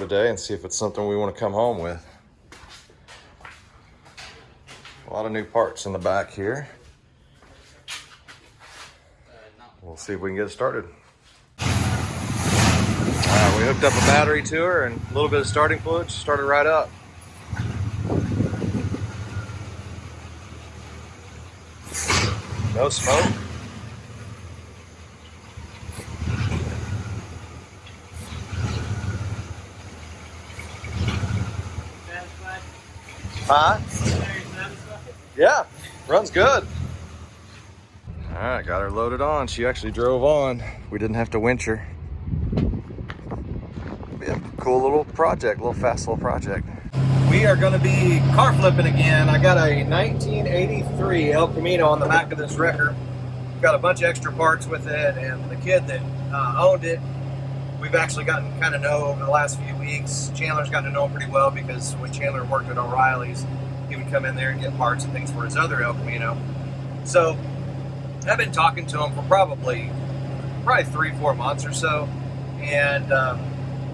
day and see if it's something we want to come home with. A lot of new parts in the back here. We'll see if we can get it started. We hooked up a battery to her and a little bit of starting fluid, started right up. No smoke. Huh? Yeah, runs good. All right, got her loaded on. She actually drove on. We didn't have to winch her. Yeah, cool little project, little fast little project. We are gonna be car flipping again. I got a 1983 El Camino on the back of this wrecker. Got a bunch of extra parts with it, and the kid that owned it, we've actually gotten kind of know over the last few weeks. Chandler's gotten to know him pretty well because when Chandler worked at O'Reilly's, he would come in there and get parts and things for his other El Camino. So I've been talking to him for probably 3-4 months or so, and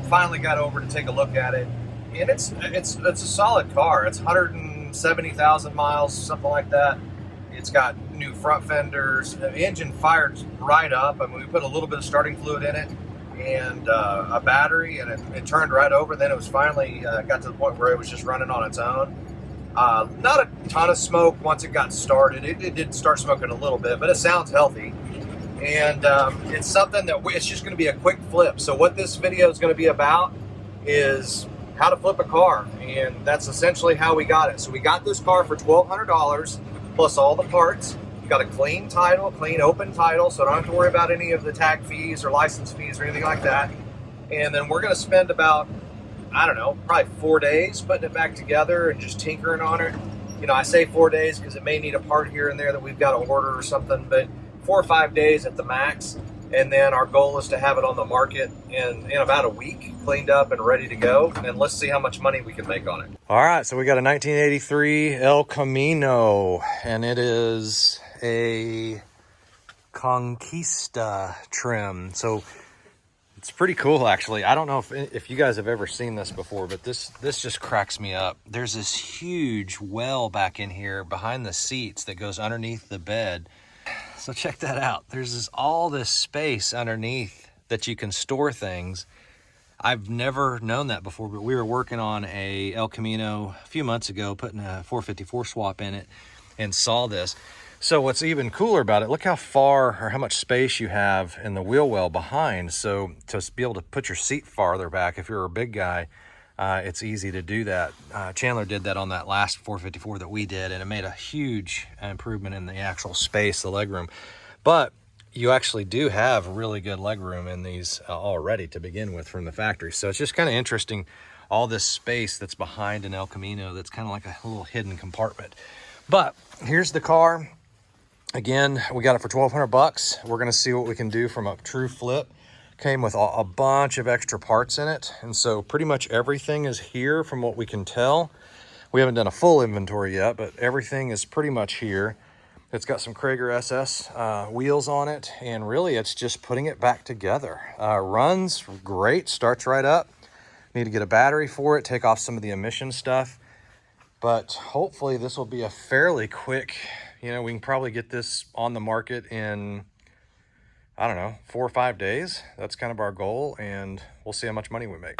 finally got over to take a look at it. And it's a solid car. It's 170,000 miles, something like that. It's got new front fenders. The engine fired right up. I mean, we put a little bit of starting fluid in it and a battery, and it turned right over. Then it was finally got to the point where it was just running on its own. Not a ton of smoke once it got started. It did start smoking a little bit, but it sounds healthy. And it's something that it's just going to be a quick flip. So what this video is going to be about is how to flip a car, and that's essentially how we got it. So we got this car for $1,200 plus all the parts. Got a clean title, clean open title, so I don't have to worry about any of the tag fees or license fees or anything like that. And then we're going to spend about, I don't know, probably 4 days putting it back together and just tinkering on it. You know, I say 4 days because it may need a part here and there that we've got to order or something, but 4 or 5 days at the max. And then our goal is to have it on the market in about a week, cleaned up and ready to go. And let's see how much money we can make on it. All right, so we got a 1983 El Camino, and it is a Conquista trim. So it's pretty cool, actually. I don't know if you guys have ever seen this before, but this just cracks me up. There's this huge well back in here behind the seats that goes underneath the bed. So check that out. There's all this space underneath that you can store things. I've never known that before, but we were working on a El Camino a few months ago, putting a 454 swap in it, and saw this. So what's even cooler about it, look how far or how much space you have in the wheel well behind. So to be able to put your seat farther back, if you're a big guy, it's easy to do that. Chandler did that on that last 454 that we did, and it made a huge improvement in the actual space, the legroom. But you actually do have really good legroom in these already to begin with from the factory. So it's just kind of interesting, all this space that's behind an El Camino that's kind of like a little hidden compartment. But here's the car. Again, we got it for $1,200. We're going to see what we can do from a true flip. Came with a bunch of extra parts in it, and so pretty much everything is here from what we can tell. We haven't done a full inventory yet, but everything is pretty much here. It's got some Krager SS wheels on it, and really it's just putting it back together. Runs great, starts right up. Need to get a battery for it, take off some of the emission stuff, but hopefully this will be a fairly quick, we can probably get this on the market in, I don't know, 4 or 5 days. That's kind of our goal, and we'll see how much money we make.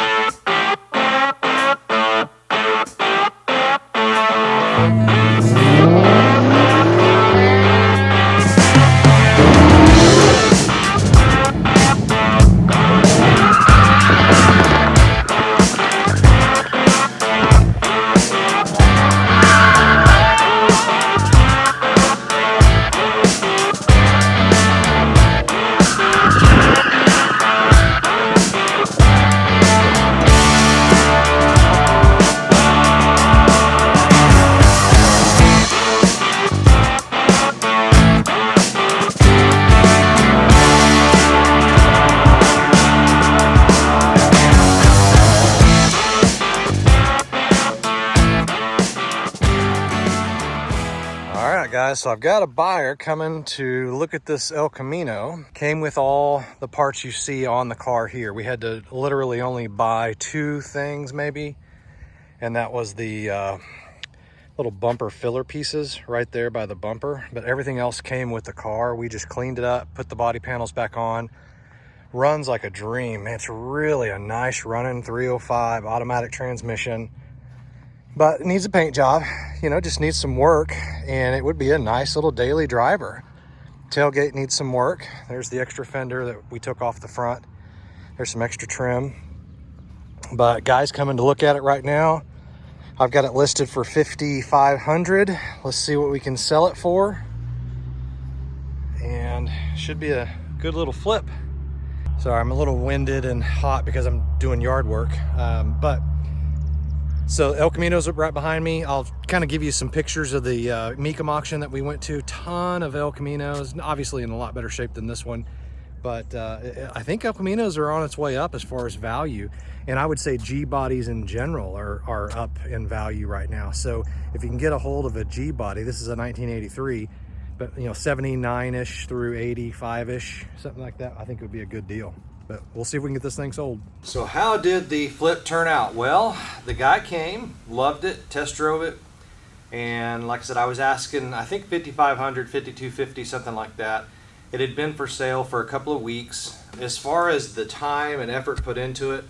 guys, so I've got a buyer coming to look at this El Camino. Came with all the parts you see on the car here. We had to literally only buy 2 things maybe, and that was the little bumper filler pieces right there by the bumper, but everything else came with the car. We just cleaned it up, put the body panels back on. Runs like a dream. It's really a nice running 305 automatic transmission, but it needs a paint job, you know, just needs some work, and it would be a nice little daily driver. Tailgate needs some work. There's the extra fender that we took off the front. There's some extra trim, but guys coming to look at it right now. I've got it listed for $5,500. Let's see what we can sell it for, and should be a good little flip. Sorry, I'm a little winded and hot because I'm doing yard work, but so El Camino's right behind me. I'll kind of give you some pictures of the Mecum auction that we went to. Ton of El Caminos, obviously in a lot better shape than this one, but I think El Caminos are on its way up as far as value, and I would say G bodies in general are up in value right now. So if you can get a hold of a G body, this is a 1983, but you know, 79-ish through 85-ish, something like that, I think would be a good deal. But we'll see if we can get this thing sold. So how did the flip turn out? Well, the guy came, loved it, test drove it, and like I said, I was asking, I think $5,500, $5,250, something like that. It had been for sale for a couple of weeks. As far as the time and effort put into it,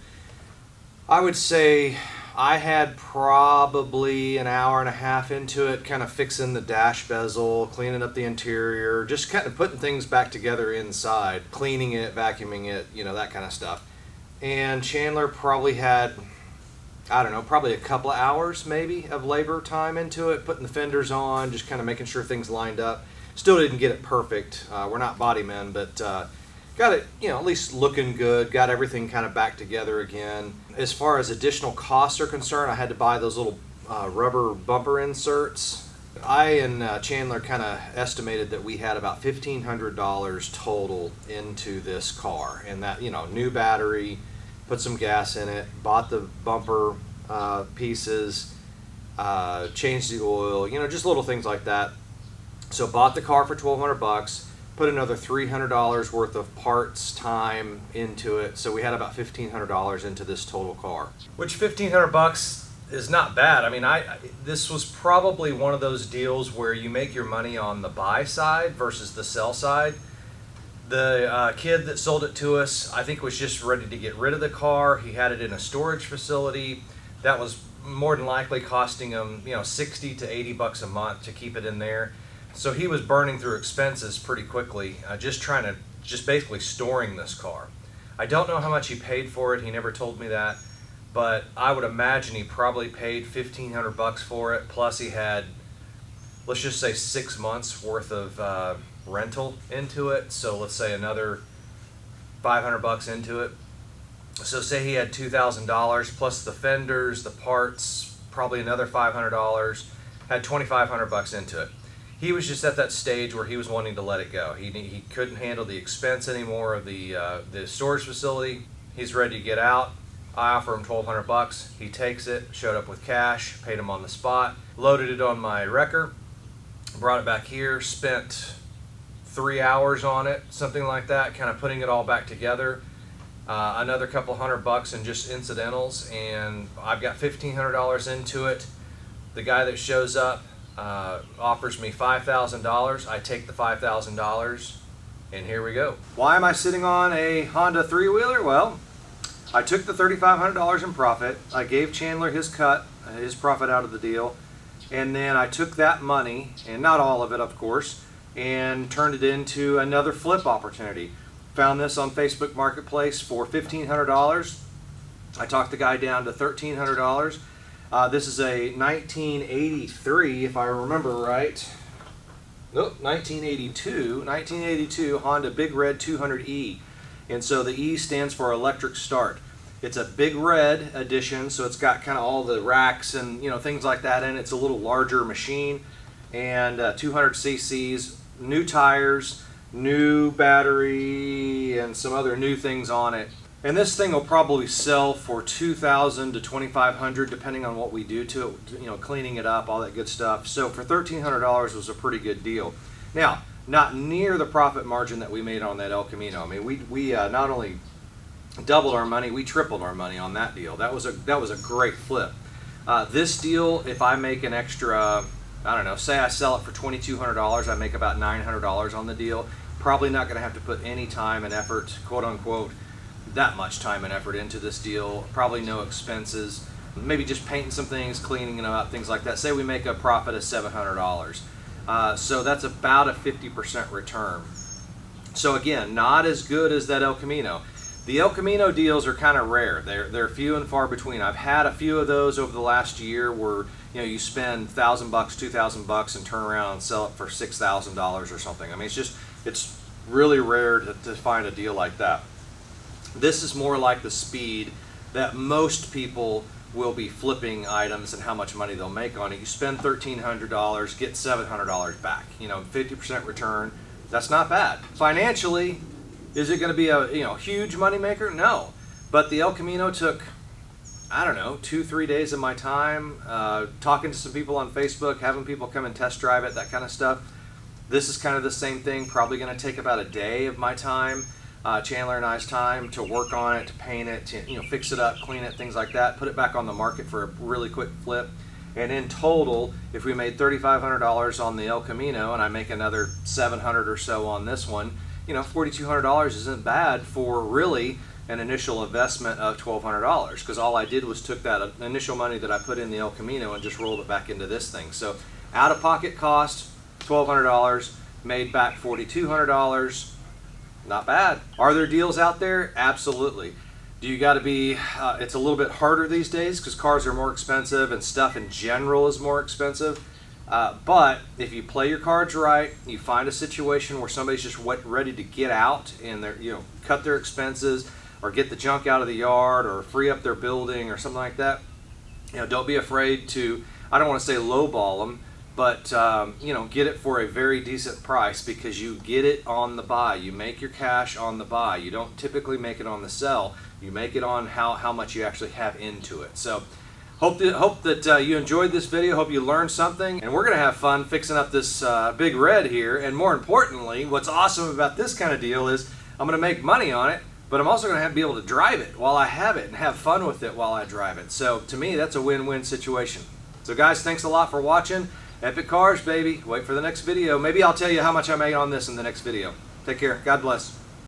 I would say I had probably an hour and a half into it, kind of fixing the dash bezel, cleaning up the interior, just kind of putting things back together inside, cleaning it, vacuuming it, you know, that kind of stuff. And Chandler probably had, I don't know, probably a couple of hours maybe of labor time into it, putting the fenders on, just kind of making sure things lined up. Still didn't get it perfect. We're not body men, but got it, you know, at least looking good, got everything kind of back together again. As far as additional costs are concerned, I had to buy those little rubber bumper inserts. I and Chandler kind of estimated that we had about $1,500 total into this car, and that, you know, new battery, put some gas in it, bought the bumper pieces, changed the oil, you know, just little things like that. So bought the car for $1,200, put another $300 worth of parts time into it. So we had about $1,500 into this total car, which $1,500 is not bad. I mean, this was probably one of those deals where you make your money on the buy side versus the sell side. The kid that sold it to us, I think, was just ready to get rid of the car. He had it in a storage facility that was more than likely costing him, you know, 60 to 80 bucks a month to keep it in there. So he was burning through expenses pretty quickly, just basically storing this car. I don't know how much he paid for it. He never told me that, but I would imagine he probably paid $1,500 for it. Plus he had, let's just say, 6 months worth of rental into it. So let's say another $500 into it. So say he had $2,000 plus the fenders, the parts, probably another $500. Had $2,500 into it. He was just at that stage where he was wanting to let it go. He couldn't handle the expense anymore of the storage facility. He's ready to get out. I offer him $1,200. He takes it, showed up with cash, paid him on the spot, loaded it on my wrecker, brought it back here, spent 3 hours on it, something like that, kind of putting it all back together. Another couple $100 in just incidentals, and I've got $1,500 into it. The guy that shows up offers me $5,000. I take the $5,000, and here we go. Why am I sitting on a Honda three-wheeler? Well, I took the $3,500 in profit. I gave Chandler his cut, his profit out of the deal, and then I took that money, and not all of it, of course, and turned it into another flip opportunity. Found this on Facebook Marketplace for $1,500. I talked the guy down to $1,300. This is a 1983, if I remember right. Nope, 1982 Honda Big Red 200E. And so the E stands for electric start. It's a Big Red edition, so it's got kind of all the racks and, you know, things like that in it. It's a little larger machine, and 200 cc's, new tires, new battery, and some other new things on it. And this thing will probably sell for $2,000 to $2,500 depending on what we do to it, you know, cleaning it up, all that good stuff. So for $1,300 was a pretty good deal. Now, not near the profit margin that we made on that El Camino. I mean, we not only doubled our money, we tripled our money on that deal. That was a great flip. This deal, if I make an extra, I don't know, say I sell it for $2,200, I make about $900 on the deal. Probably not going to have to put any time and effort, quote unquote, that much time and effort into this deal. Probably no expenses. Maybe just painting some things, cleaning them up, things like that. Say we make a profit of $700. So that's about a 50% return. So again, not as good as that El Camino. The El Camino deals are kind of rare. They're few and far between. I've had a few of those over the last year where, you know, you spend $1,000, $2,000 and turn around and sell it for $6,000 or something. I mean, it's really rare to find a deal like that. This is more like the speed that most people will be flipping items and how much money they'll make on it. You spend $1,300, get $700 back. You know, 50% return. That's not bad. Financially, is it going to be a huge money maker? No. But the El Camino took, I don't know, 2-3 days of my time, talking to some people on Facebook, having people come and test drive it, that kind of stuff. This is kind of the same thing. Probably going to take about a day of my time. Chandler and I's time to work on it, to paint it, to fix it up, clean it, things like that, put it back on the market for a really quick flip. And in total, if we made $3,500 on the El Camino and I make another $700 or so on this one, $4,200 isn't bad for really an initial investment of $1,200, because all I did was took that initial money that I put in the El Camino and just rolled it back into this thing. So out-of-pocket cost, $1,200, made back $4,200. Not bad. Are there deals out there? Absolutely. Do you got to be, it's a little bit harder these days because cars are more expensive and stuff in general is more expensive. But if you play your cards right, you find a situation where somebody's just ready to get out and they're, cut their expenses or get the junk out of the yard or free up their building or something like that. Don't be afraid to, I don't want to say lowball them, but get it for a very decent price, because you get it on the buy. You make your cash on the buy. You don't typically make it on the sell. You make it on how much you actually have into it. So hope that you enjoyed this video. Hope you learned something, and we're gonna have fun fixing up this big red here. And more importantly, what's awesome about this kind of deal is I'm gonna make money on it, but I'm also gonna be able to drive it while I have it and have fun with it while I drive it. So to me, that's a win-win situation. So guys, thanks a lot for watching. Epic Cars, baby. Wait for the next video. Maybe I'll tell you how much I made on this in the next video. Take care. God bless.